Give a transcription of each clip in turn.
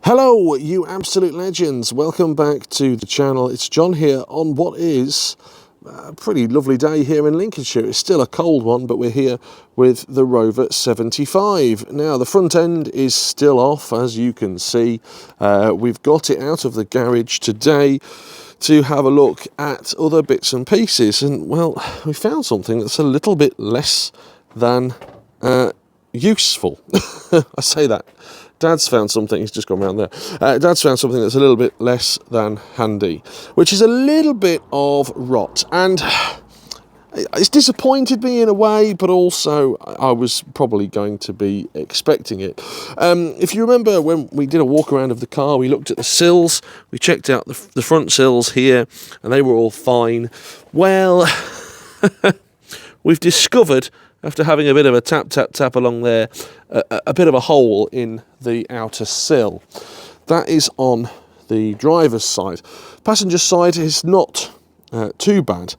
Hello, you absolute legends. Welcome back to the channel. It's John here on what is a pretty lovely day here in Lincolnshire. It's still a cold one, but we're here with the Rover 75. Now, the front end is still off, as you can see. We've got it out of the garage today to have a look at other bits and pieces. And, well, we found something that's a little bit less than useful. I say that. Dad's found something, he's just gone around there. Dad's found something that's a little bit less than handy, which is a little bit of rot. And it's disappointed me in a way, but also I was probably going to be expecting it. If you remember when we did a walk around of the car, we looked at the sills, we checked out the front sills here, and they were all fine. Well, we've discovered, after having a bit of a tap along there, a bit of a hole in the outer sill. That is on the driver's side. Passenger side is not too bad,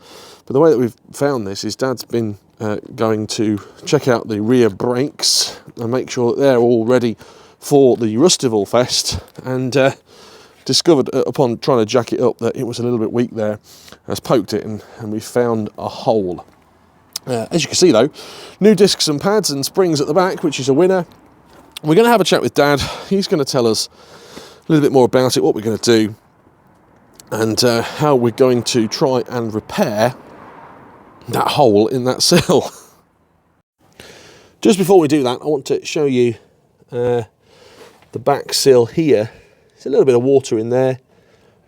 but the way that we've found this is Dad's been going to check out the rear brakes and make sure that they're all ready for the Rustival Fest, and discovered upon trying to jack it up that it was a little bit weak there. Has poked it and we found a hole. As you can see though, new discs and pads and springs at the back, which is a winner. We're going to have a chat with Dad. He's going to tell us a little bit more about it, what we're going to do, and how we're going to try and repair that hole in that sill. Just before we do that, I want to show you the back sill here. There's a little bit of water in there,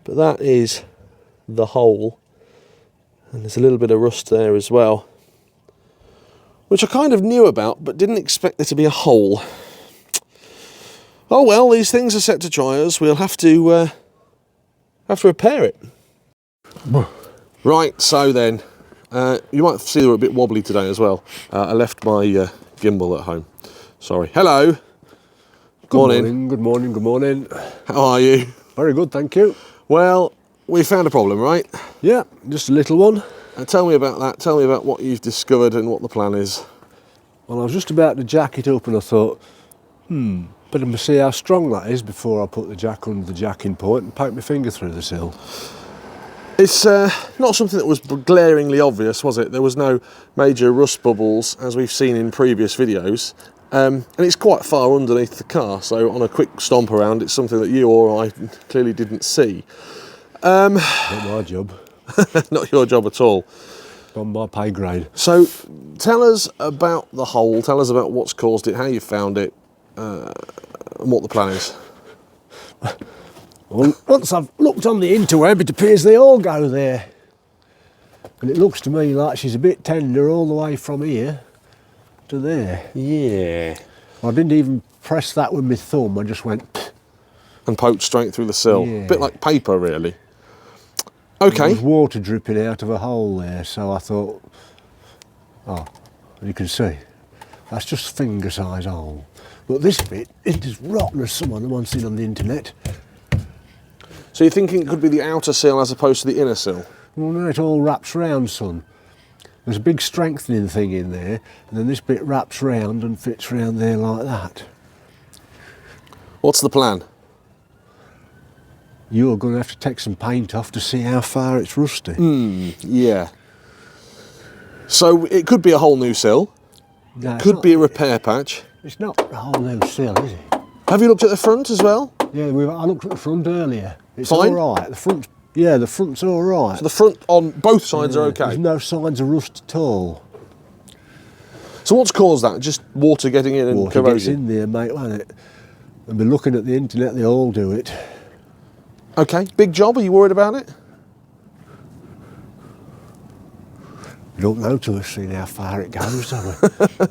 but that is the hole, and there's a little bit of rust there as well, which I kind of knew about, but didn't expect there to be a hole. Oh well, these things are set to try us. We'll have to repair it. Right, so then, you might see they're a bit wobbly today as well. I left my gimbal at home. Sorry. Hello. Good morning. Good morning. Good morning. How are you? Very good, thank you. Well, we found a problem, right? Yeah, just a little one. Tell me about that. Tell me about what you've discovered and what the plan is. Well, I was just about to jack it up and I thought, better see how strong that is before I put the jack under the jacking point and poke my finger through the sill. It's not something that was glaringly obvious, was it? There was no major rust bubbles, as we've seen in previous videos. And it's quite far underneath the car, so on a quick stomp around, it's something that you or I clearly didn't see. Not my job. Not your job at all. On my pay grade. So tell us about the hole, tell us about what's caused it, how you found it, and what the plan is. Well, once I've looked on the interweb, it appears they all go there. And it looks to me like she's a bit tender all the way from here to there. Yeah. I didn't even press that with my thumb, I just went pfft. And poked straight through the sill. Yeah. A bit like paper, really. Okay. There was water dripping out of a hole there, so I thought, oh, you can see, that's just finger size hole. But this bit is as rotten as some of the ones seen on the internet. So you're thinking it could be the outer sill as opposed to the inner sill? Well, no, it all wraps round, son. There's a big strengthening thing in there, and then this bit wraps round and fits round there like that. What's the plan? You're going to have to take some paint off to see how far it's rusty. Yeah. So it could be a whole new sill. No, Could be a repair patch. It's not a whole new sill, is it? Have you looked at the front as well? Yeah, I looked at the front earlier. It's Fine? all right. The front's all right. So the front on both sides are okay? There's no signs of rust at all. So what's caused that? Just water getting in and Water gets corrosion? in there, mate, won't it? I've been looking at the internet, they all do it. Okay, big job. Are you worried about it? You don't know till we've seen how far it goes, do we?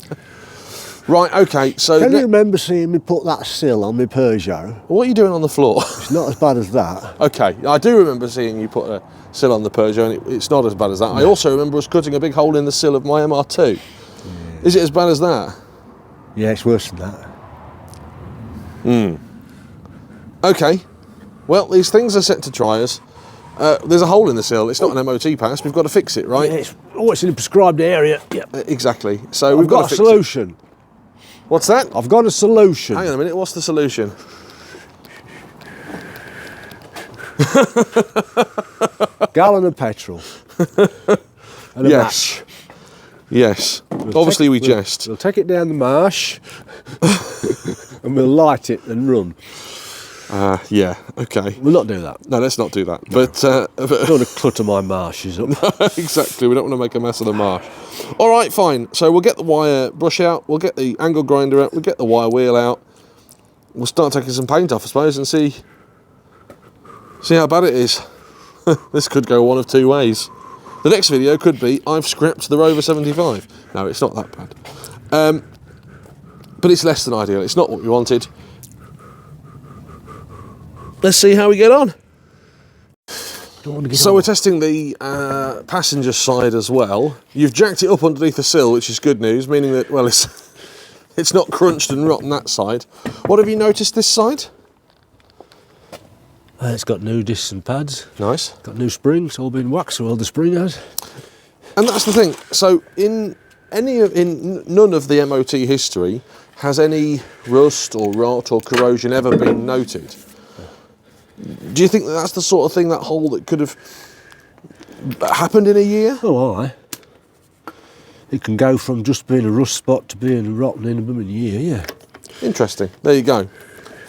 Right, okay, so... Can you remember seeing me put that sill on my Peugeot? What are you doing on the floor? It's not as bad as that. Okay, I do remember seeing you put a sill on the Peugeot, and it's not as bad as that. No. I also remember us cutting a big hole in the sill of my MR2. Yeah. Is it as bad as that? Yeah, it's worse than that. Okay. Well, these things are set to try us. There's a hole in the sill. It's not an MOT pass. We've got to fix it, right? Yeah, it's in a prescribed area. Yep. Exactly. So we've got to fix solution. What's that? I've got a solution. Hang on a minute. What's the solution? Gallon of petrol. And a match. Yes. Obviously we jest. We'll take it down the marsh and we'll light it and run. Yeah, okay. We'll not do that. No, let's not do that. No. But I don't want to clutter my marshes up. exactly, we don't want to make a mess of the marsh. All right, fine. So we'll get the wire brush out, we'll get the angle grinder out, we'll get the wire wheel out. We'll start taking some paint off, I suppose, and see how bad it is. This could go one of two ways. The next video could be, I've scrapped the Rover 75. No, it's not that bad. But it's less than ideal. It's not what we wanted. Let's see how we get on. So we're testing the passenger side as well. You've jacked it up underneath the sill, which is good news, meaning that, well, it's not crunched and rotten that side. What have you noticed this side? It's got new discs and pads. Nice. Got new springs, all been waxed, well the spring has. And that's the thing. So in none of the MOT history has any rust or rot or corrosion ever been noted. Do you think that that's the sort of thing, that hole, that could have happened in a year? Oh, aye. It can go from just being a rust spot to being rotten in a year, yeah. Interesting. There you go.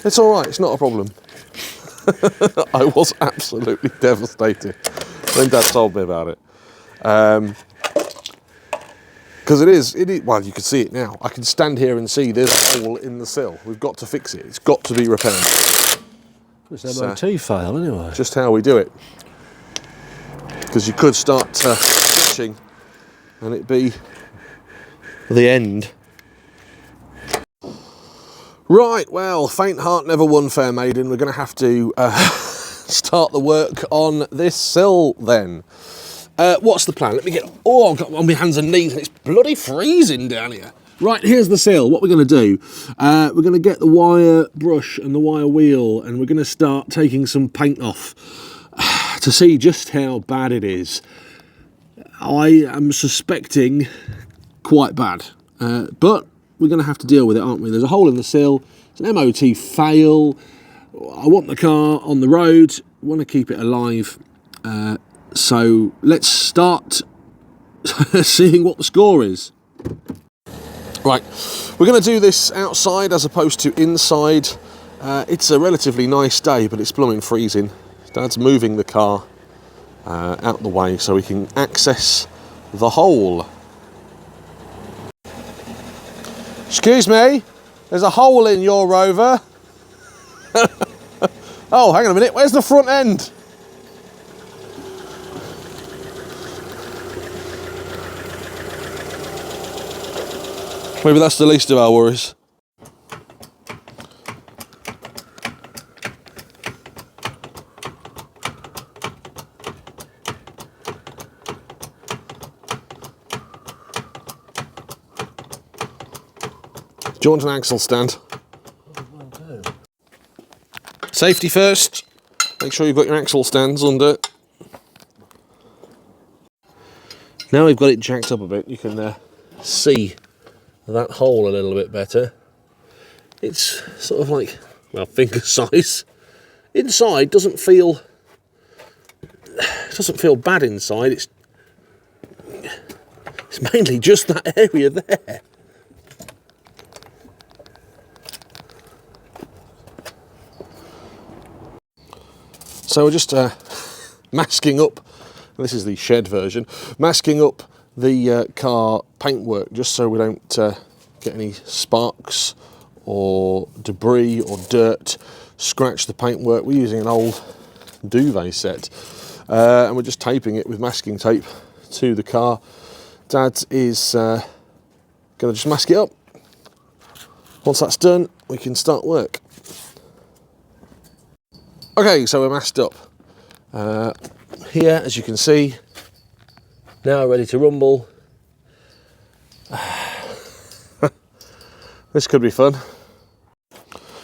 It's all right. It's not a problem. I was absolutely devastated when Dad told me about it. Because it is, well, you can see it now. I can stand here and see there's a hole in the sill. We've got to fix it. It's got to be repaired. It's MOT fail anyway. Just how we do it. Because you could start stitching and it be the end. Right, well, faint heart never won, fair maiden. We're going to have to start the work on this sill then. What's the plan? Let me get... Oh, I've got on my hands and knees. It's bloody freezing down here. Right, here's the sill. What we're going to do, we're going to get the wire brush and the wire wheel, and we're going to start taking some paint off to see just how bad it is. I am suspecting quite bad, but we're going to have to deal with it, aren't we? There's a hole in the sill. It's an MOT fail. I want the car on the road. I want to keep it alive. So let's start seeing what the score is. Right, we're going to do this outside as opposed to inside. It's a relatively nice day, but it's blooming freezing. Dad's moving the car out the way so we can access the hole. Excuse me, there's a hole in your Rover. Oh, hang on a minute, where's the front end? Maybe that's the least of our worries. Do you want an axle stand? Safety first. Make sure you've got your axle stands under. Now we've got it jacked up a bit, you can see that hole a little bit better. It's sort of like, well, finger size. Inside doesn't feel bad inside. It's mainly just that area there. So we're just masking up, this is the shed version, masking up the car paintwork just so we don't get any sparks or debris or dirt scratch the paintwork. We're using an old duvet set and we're just taping it with masking tape to the car. Dad is going to just mask it up. Once that's done, we can start work. Okay, so we're masked up. Here, as you can see, now ready to rumble. This could be fun.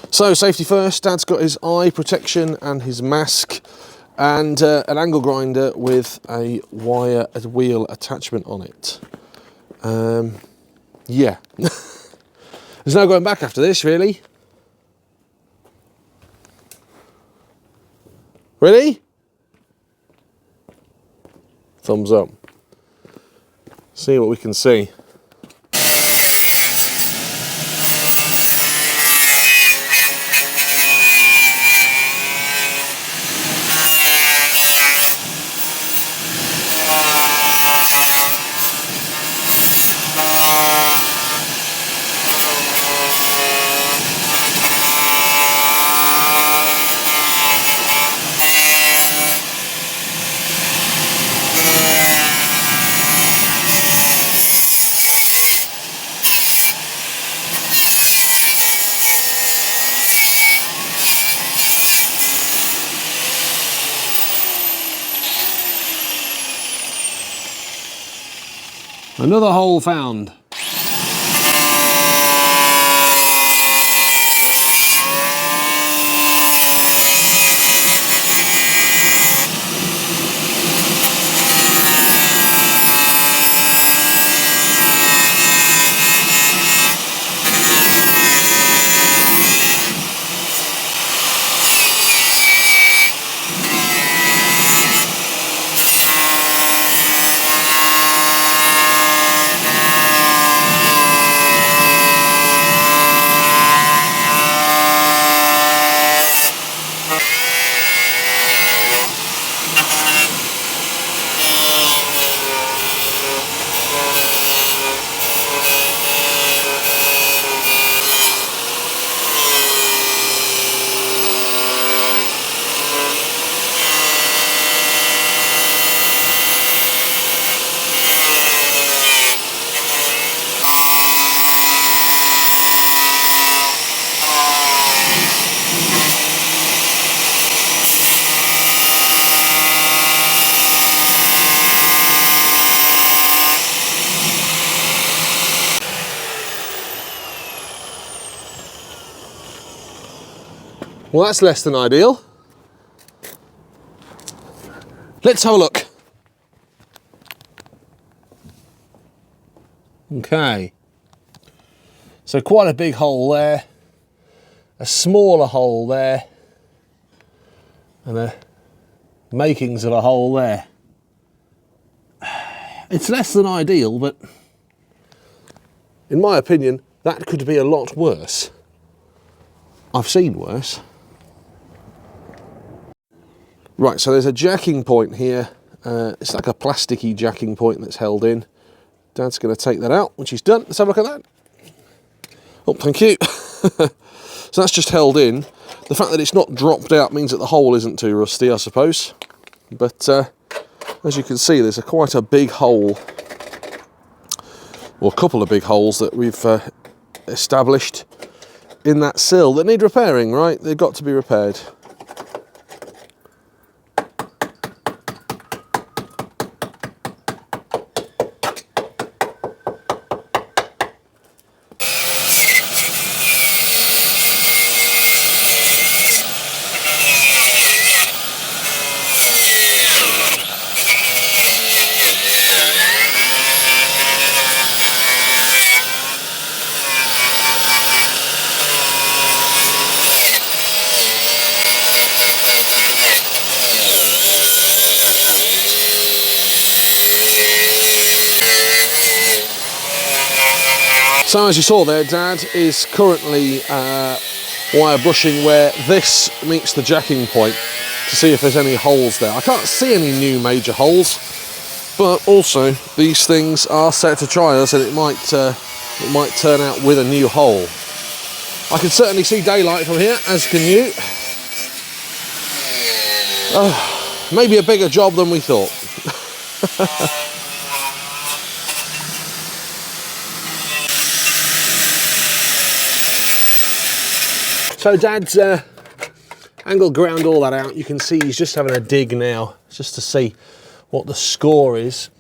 So, safety first. Dad's got his eye protection and his mask and an angle grinder with a wheel attachment on it. Yeah. There's no going back after this, really. Ready? Thumbs up. See what we can see. Another hole found. Well, that's less than ideal. Let's have a look. Okay. So quite a big hole there, a smaller hole there, and the makings of a hole there. It's less than ideal, but in my opinion, that could be a lot worse. I've seen worse. Right, so there's a jacking point here. It's like a plasticky jacking point that's held in. Dad's going to take that out when she's done. Let's have a look at that. Oh, thank you. So that's just held in. The fact that it's not dropped out means that the hole isn't too rusty, I suppose. But as you can see, there's quite a big hole, or a couple of big holes that we've established in that sill that need repairing, right? They've got to be repaired. So as you saw there, Dad is currently wire brushing where this meets the jacking point to see if there's any holes there. I can't see any new major holes, but also these things are set to trials and it might turn out with a new hole. I can certainly see daylight from here, as can you. Maybe a bigger job than we thought. So Dad's angle ground all that out. You can see he's just having a dig now, just to see what the score is.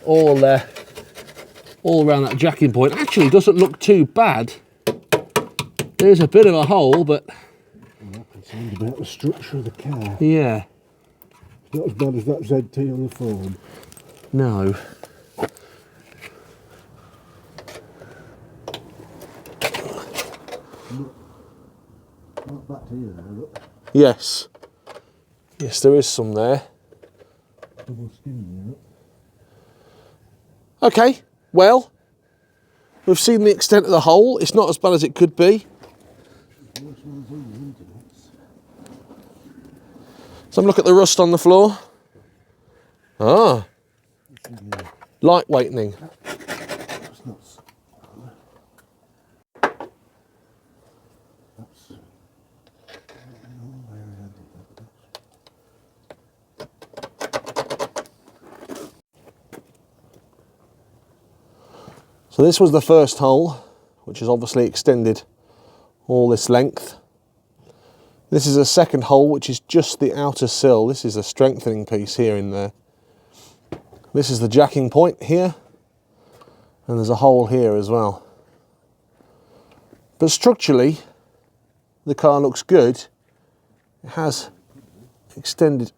All around that jacking point. Actually, doesn't look too bad. There's a bit of a hole, but I'm concerned about the structure of the car. Yeah. It's not as bad as that ZT on the phone. No. Not back to you there, look. Yes. Yes, there is some there. Okay, well, we've seen the extent of the hole. It's not as bad as it could be. So look at the rust on the floor. Ah, light whitening. So this was the first hole, which is obviously extended all this length. This is a second hole, which is just the outer sill. This is a strengthening piece here in there. This is the jacking point here, and there's a hole here as well. But structurally, the car looks good. It has extended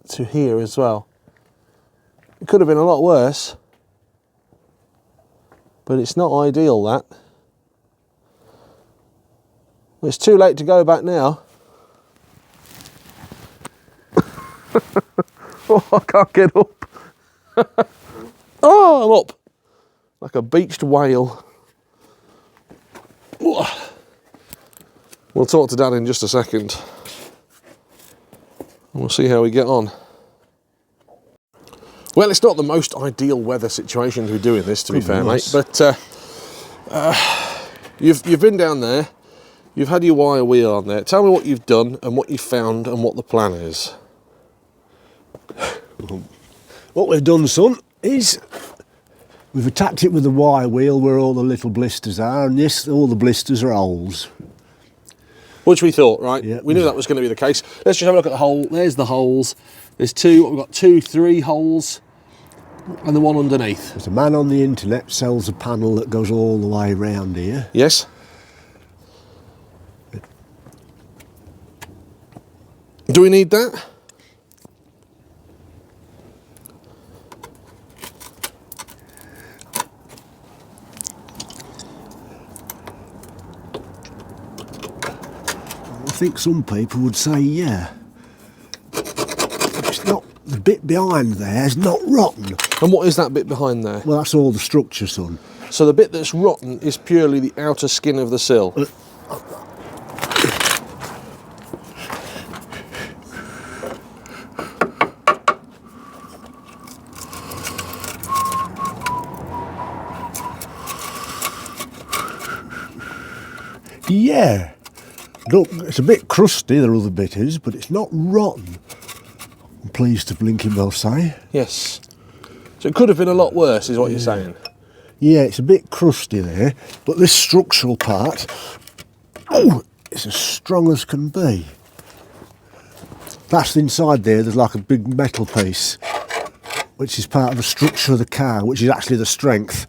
to here as well. It could have been a lot worse, but it's not ideal, that. It's too late to go back now. Oh, I can't get up. Oh, I'm up. Like a beached whale. We'll talk to Dad in just a second. And we'll see how we get on. Well, it's not the most ideal weather situation to be doing this, to be fair, mate. But you've been down there. You've had your wire wheel on there. Tell me what you've done and what you found and what the plan is. What we've done, son, is we've attacked it with the wire wheel where all the little blisters are, and yes, all the blisters are holes. Which we thought, right? Yeah. We knew that was going to be the case. Let's just have a look at the hole. There's the holes. There's two, we've got 2, 3 holes, and the one underneath. There's a man on the internet sells a panel that goes all the way around here. Yes. Do we need that? I think some people would say yeah. It's not, the bit behind there is not rotten. And what is that bit behind there? Well, that's all the structure, son. So the bit that's rotten is purely the outer skin of the sill. Yeah. Look, it's a bit crusty, the other bit is, but it's not rotten. I'm pleased to blinking well say. Yes. So it could have been a lot worse, is what you're saying. Yeah, it's a bit crusty there, but this structural part, oh, it's as strong as can be. That's inside there, there's like a big metal piece, which is part of the structure of the car, which is actually the strength.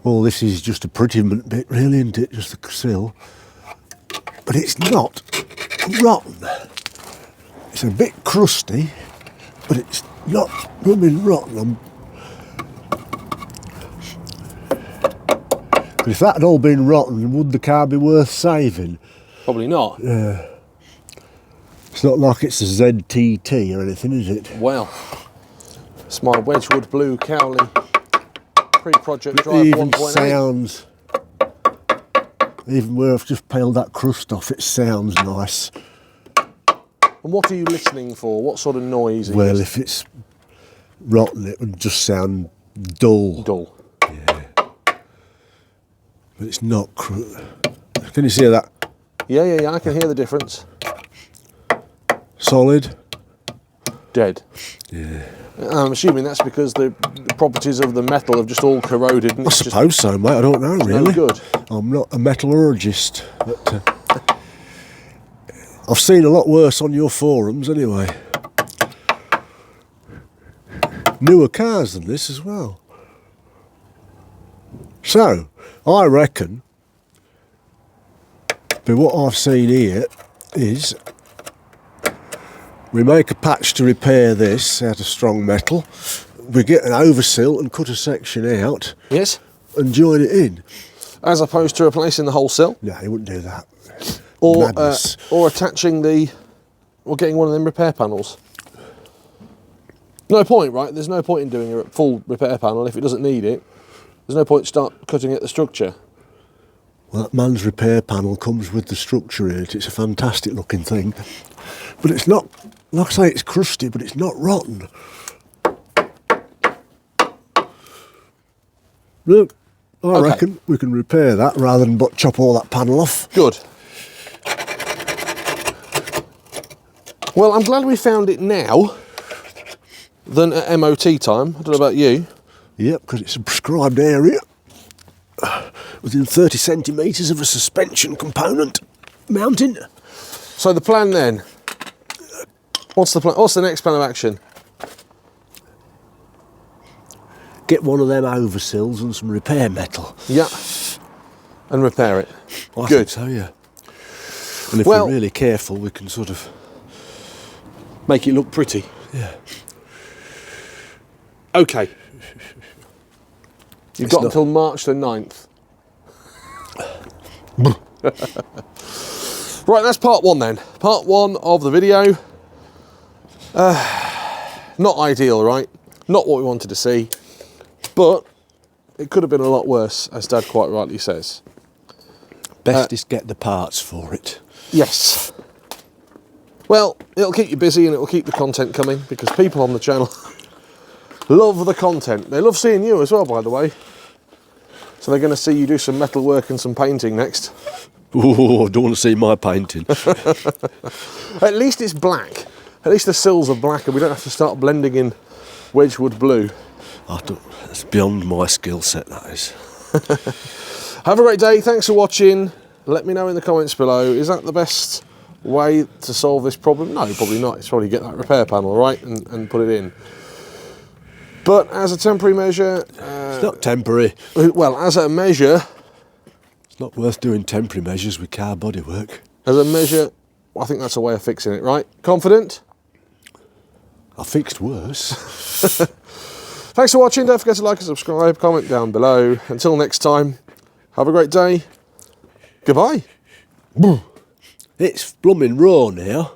Well, this is just a pretty bit, really, isn't it? Just the sill. But it's not rotten. It's a bit crusty, but it's not blooming rotten. But if that had all been rotten, would the car be worth saving? Probably not. Yeah. It's not like it's a ZTT or anything, is it? Well, it's my Wedgwood Blue Cowley pre-project drive 1.8. Even sounds, even where I've just peeled that crust off, it sounds nice. And what are you listening for? What sort of noise? Well, if it's rotten, it would just sound dull. Dull. Yeah. But it's not. Can you see that? Yeah, I can hear the difference. Solid. Dead. Yeah. I'm assuming that's because the properties of the metal have just all corroded. And I suppose so, mate. I don't know, really. No good. I'm not a metallurgist, but I've seen a lot worse on your forums anyway. Newer cars than this as well. So, I reckon, but what I've seen here is we make a patch to repair this out of strong metal. We get an oversill and cut a section out. Yes. And join it in. As opposed to replacing the whole sill. No, you wouldn't do that. Or attaching the or getting one of them repair panels? No point, right? There's no point in doing a full repair panel if it doesn't need it. There's no point to start cutting at the structure. Well, that man's repair panel comes with the structure in it. It's a fantastic looking thing. But it's not, like I say, it's crusty, but it's not rotten. Look, I reckon we can repair that rather than chop all that panel off. Good. Well, I'm glad we found it now than at MOT time. I don't know about you. Yep, because it's a prescribed area. Within 30 centimetres of a suspension component mounting. So the plan then? What's the plan? What's the next plan of action? Get one of them oversills and some repair metal. Yeah. And repair it. I Good. think so, yeah. And if Well, we're really careful, we can sort of make it look pretty. Yeah. Okay. You've got until March the 9th. Right, that's part one then. Part one of the video. Not ideal, right? Not what we wanted to see. But it could have been a lot worse, as Dad quite rightly says. Best is get the parts for it. Yes. Well, it'll keep you busy and it'll keep the content coming, because people on the channel love the content. They love seeing you as well, by the way. So they're going to see you do some metal work and some painting next. Oh, I don't want to see my painting. At least it's black. At least the sills are black and we don't have to start blending in Wedgwood blue. That's beyond my skill set, that is. Have a great day. Thanks for watching. Let me know in the comments below. Is that the best way to solve this problem? No, probably not. It's probably get that repair panel, right, and put it in. But as a temporary measure... it's not temporary. Well, as a measure... It's not worth doing temporary measures with car bodywork. As a measure, I think that's a way of fixing it, right? Confident? I fixed worse. Thanks for watching. Don't forget to like and subscribe. Comment down below. Until next time, have a great day. Goodbye. It's blooming raw now.